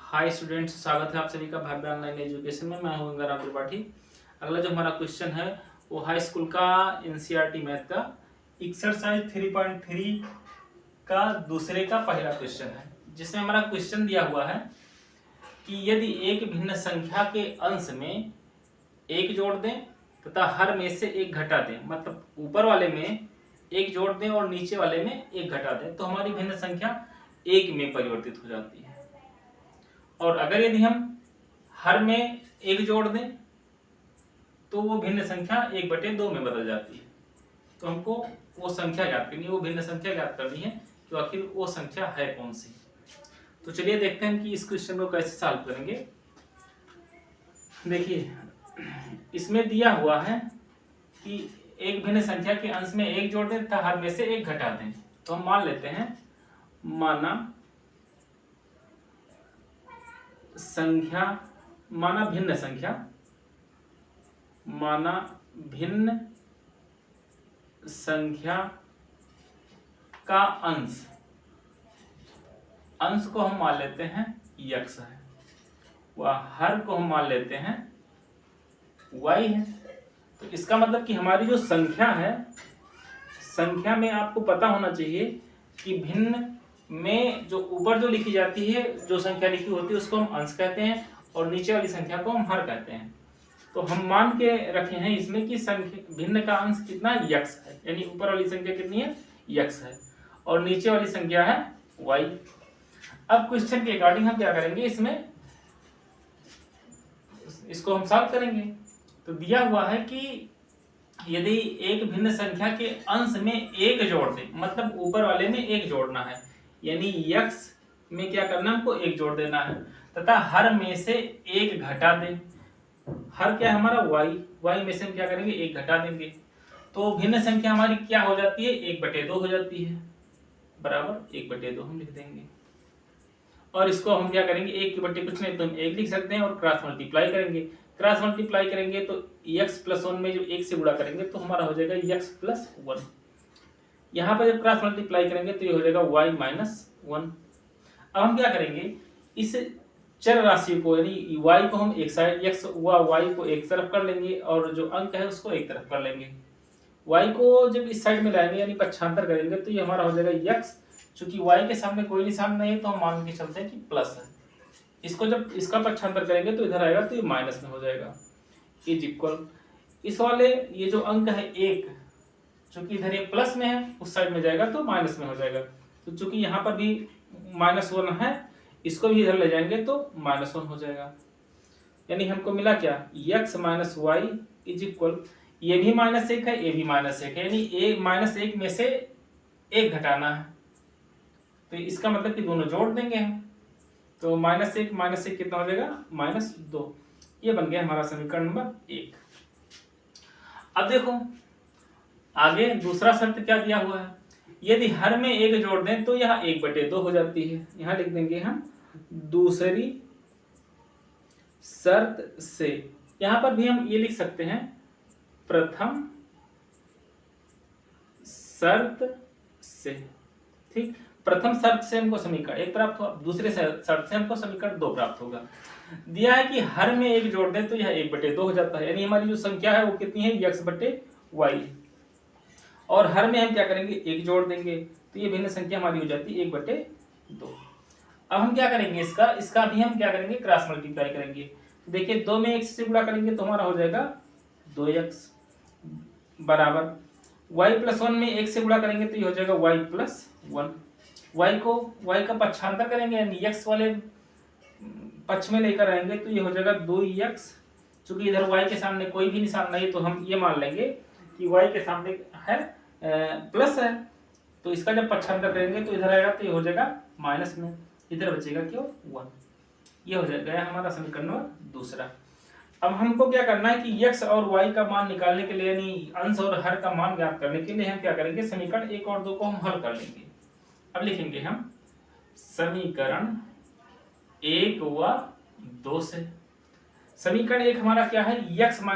Hi students, स्वागत है आप सभी का भव्य ऑनलाइन एजुकेशन में। मैं हूं गंगाराम त्रिपाठी। अगला जो हमारा क्वेश्चन है वो हाई स्कूल का एनसीईआरटी मैथ का एक्सरसाइज 3.3 का दूसरे का पहला क्वेश्चन है, जिसमें हमारा क्वेश्चन दिया हुआ है कि यदि एक भिन्न संख्या के अंश में एक जोड़ दें तथा हर में से एक घटा दें, मतलब ऊपर वाले में एक जोड़ दें और नीचे वाले में एक घटा दें, तो हमारी भिन्न संख्या एक में परिवर्तित हो जाती है। और अगर यदि हम हर में एक जोड़ दें तो वो भिन्न संख्या 1/2 में बदल जाती है। तो हमको वो संख्या ज्ञात करनी है, वो भिन्न संख्या ज्ञात करनी है, तो आखिर वो संख्या है कौन सी। तो चलिए देखते हैं कि इस क्वेश्चन को कैसे सॉल्व करेंगे। देखिए, इसमें दिया हुआ है कि एक भिन्न संख्या के अंश में एक जोड़ दें तथा हर में से एक घटा दें। तो हम मान लेते हैं, माना भिन्न संख्या का अंश को हम मान लेते हैं x है, व हर को हम मान लेते हैं y है। तो इसका मतलब कि हमारी जो संख्या है, संख्या में आपको पता होना चाहिए कि भिन्न में जो ऊपर जो लिखी जाती है, जो संख्या लिखी होती है उसको हम अंश कहते हैं और नीचे वाली संख्या को हम हर कहते हैं। तो हम मान के रखे हैं इसमें कि संख्या भिन्न का अंश कितना x है, यानी ऊपर वाली संख्या कितनी है x है और नीचे वाली संख्या है y। अब क्वेश्चन के अकॉर्डिंग हम क्या करेंगे, इसको हम सॉल्व करेंगे। तो दिया हुआ है कि यदि एक भिन्न संख्या के अंश में एक जोड़ दें, मतलब ऊपर वाले में एक जोड़ना है, यानी x में क्या करना है, हमको एक जोड़ देना है, तथा हर में से एक घटा दें। हर क्या है हमारा y में से हम क्या करेंगे, एक घटा देंगे। तो भिन्न संख्या हमारी क्या हो जाती है, 1/2 हो जाती है, बराबर 1/2 हम लिख देंगे। और इसको हम क्या करेंगे, एक के बट्टे कुछ नहीं तो हम एक लिख सकते हैं और क्रॉस मल्टीप्लाई करेंगे। क्रॉस मल्टीप्लाई करेंगे तो x+1 में जो एक से गुणा करेंगे तो हमारा हो जाएगा x+1। यहाँ पर जब क्रॉस मल्टीप्लाई करेंगे तो ये हो जाएगा y-1। अब हम क्या करेंगे, इस चर राशि को यानी y को हम एक साइड, x व y को एक तरफ कर लेंगे और जो अंक है उसको एक तरफ कर लेंगे। y को जब इस साइड में लाएंगे यानी पक्षांतर करेंगे तो ये हमारा हो जाएगा x। चूंकि y के सामने कोई निशान नहीं है तो हम मान के चलते हैं कि प्लस है। इसको जब इसका पक्षांतर करेंगे तो इधर आएगा तो ये माइनस में हो जाएगा, इज इक्वल इस वाले ये जो अंक है 1, चूंकि इधर ये प्लस में है उस साइड में जाएगा तो माइनस में हो जाएगा। तो चूंकि यहाँ पर भी -1 है, इसको भी इधर ले जाएंगे तो -1 हो जाएगा। यानी हमको मिला क्या, x - y इज इक्वल, ये भी -1 है, ये भी -1 है, यानी -1 में से एक घटाना है। तो इसका मतलब कि दोनों जोड़ देंगे हम। तो -1 कितना हो जाएगा, -2। ये बन गया हमारा समीकरण नंबर 1। अब देखो आगे दूसरा शर्त क्या दिया हुआ है, यदि हर में एक जोड़ दें तो यह 1/2 हो जाती है। यहां लिख देंगे हम दूसरी शर्त से। यहां पर भी हम ये लिख सकते हैं प्रथम शर्त से। ठीक, प्रथम शर्त से हमको समीकरण 1 प्राप्त हुआ, दूसरे शर्त से हमको समीकरण 2 प्राप्त होगा। दिया है कि हर में एक जोड़ दें तो यह 1/2 हो जाता है, यानी हमारी जो संख्या है वो कितनी है, x/y। और हर में हम क्या करेंगे, एक जोड़ देंगे तो ये भिन्न संख्या हमारी हो जाती है 1/2। अब हम क्या करेंगे, इसका भी हम क्या करेंगे, क्रॉस मल्टीप्लाई करेंगे। देखिए 2 में 1 से गुणा करेंगे तो हमारा हो जाएगा 2x बराबर y+1 में 1 से गुणा करेंगे तो ये हो जाएगा y+1। y का पक्षांतर करेंगे यानी x वाले पक्ष में लेकर आएंगे तो ये हो जाएगा 2x। चूंकि इधर y के सामने कोई भी निशान नहीं तो हम ये मान लेंगे कि y के सामने है प्लस है, तो इसका जब पक्षांतर करेंगे तो इधर आएगा तो ये हो जाएगा माइनस में, इधर बचेगा क्यों 1। ये हो जाएगा हमारा समीकरण नंबर दूसरा। अब हमको क्या करना है कि x और y का मान निकालने के लिए यानी अंश और हर का मान ज्ञात करने के लिए हम क्या करेंगे, समीकरण 1 और 2 को हम हल कर लेंगे। अब लिखेंगे हम समीकरण 1 व 2 से। समीकरण 1 हमारा क्या है, x - y =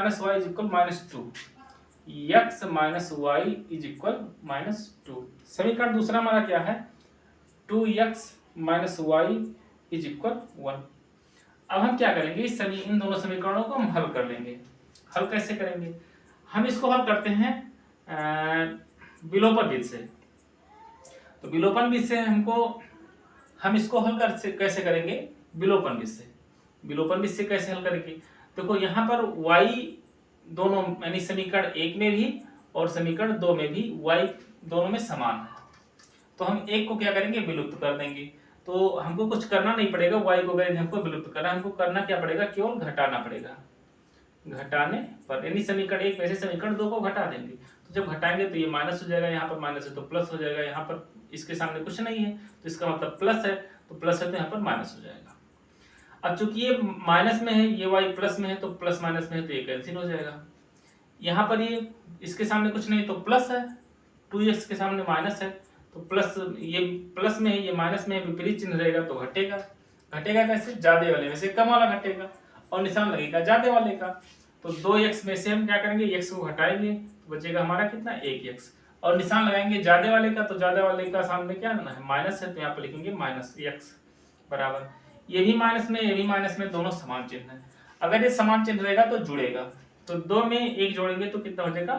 -2, x - y = -2। समीकरण दूसरा हमारा क्या है, 2x - y = 1। अब हम क्या करेंगे, इन दोनों समीकरणों को हम हल कर लेंगे। हल कैसे करेंगे, हम इसको हल करते हैं विलोपन विधि से। तो विलोपन विधि से हम इसको हल कैसे करेंगे, विलोपन विधि से। विलोपन विधि से कैसे हल करेंगे, देखो यहाँ पर y दोनों यानी समीकरण 1 में भी और समीकरण 2 में भी y दोनों में समान है, तो हम एक को क्या करेंगे, विलुप्त कर देंगे। तो हमको कुछ करना नहीं पड़ेगा, y को अगर हमको विलुप्त करना, हमको करना क्या पड़ेगा, केवल घटाना पड़ेगा। घटाने पर यानी समीकरण 1 में से समीकरण 2 को घटा देंगे, तो जब घटाएंगे तो ये माइनस हो जाएगा, यहाँ पर माइनस है तो प्लस हो जाएगा, यहाँ पर इसके सामने कुछ नहीं है तो इसका मतलब प्लस है, तो प्लस है तो यहाँ पर माइनस हो जाएगा। अब चूंकि ये माइनस में है, ये y प्लस में है, तो प्लस माइनस में है तो ये कैंसिल हो जाएगा। यहाँ पर ये इसके सामने कुछ नहीं तो प्लस है, 2x के सामने माइनस है तो प्लस, ये प्लस में है ये माइनस में है, विपरीत चिन्ह रहेगा तो घटेगा। घटेगा कैसे, ज्यादा वाले में से कम वाला घटेगा और निशान लगेगा ज्यादा वाले का। तो 2x में से हम क्या करेंगे, x को घटाएंगे तो बचेगा हमारा कितना, 1x, और निशान लगाएंगे ज्यादा वाले का, तो ज्यादा वाले का सामने क्या है, माइनस है, तो यहाँ पर लिखेंगे माइनस x बराबर, ये भी माइनस में ये भी माइनस में, दोनों समान चिन्ह है। अगर ये समान चिन्ह रहेगा तो जुड़ेगा, तो 2 में 1 जोड़ेंगे तो कितना हो जाएगा,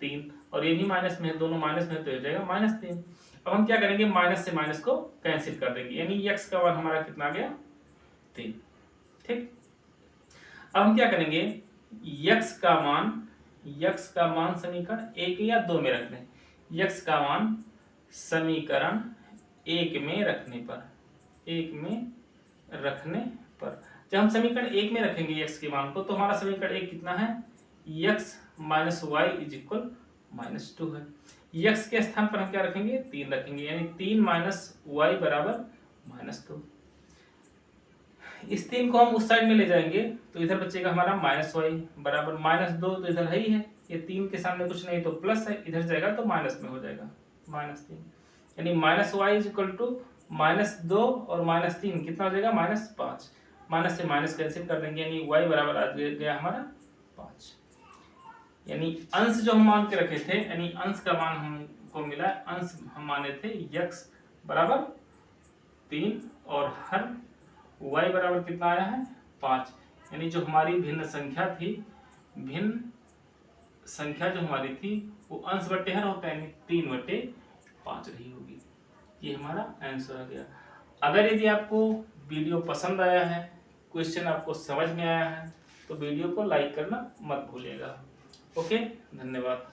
3, और ये भी माइनस में है, दोनों माइनस में, तो हो जाएगा -3। अब हम क्या करेंगे, माइनस से माइनस को कैंसिल कर देंगे, यानी x का मान हमारा कितना आ गया, 3। ठीक, अब हम क्या करेंगे, x का मान समीकरण 1 या 2 में रख दें। x का मान समीकरण 1 में रखने पर जब हम समीकरण 1 में रखेंगे x के मान को, तो हमारा समीकरण 1 कितना है, x minus y is equal -2 है। x के स्थान पर हम क्या रखेंगे, 3 रखेंगे, यानी 3 माइनस y बराबर -2। इस 3 को हम उस साइड में ले जाएंगे तो इधर बचेगा हमारा -y बराबर -2, तो इधर है ही है, ये 3 के सामने कुछ नहीं तो प्लस है, इधर जाएगा तो माइनस में हो जाएगा -3, यानी -y इज इक्वल टू -2 और -3 कितना हो जाएगा, -5। माइनस से माइनस कैंसिल कर देंगे, यानी y बराबर आ गया हमारा 5। यानी अंश जो हम मान के रखे थे, यानी अंश का मान हमको मिला, अंश हम माने थे x बराबर 3 और हर y बराबर कितना आया है, 5। यानी जो हमारी भिन्न संख्या जो हमारी थी वो अंश बटे हर होता है, यानी 3/5 रही होगी। ये हमारा आंसर आ गया। अगर यदि आपको वीडियो पसंद आया है, क्वेश्चन आपको समझ में आया है, तो वीडियो को लाइक करना मत भूलिएगा। ओके, धन्यवाद।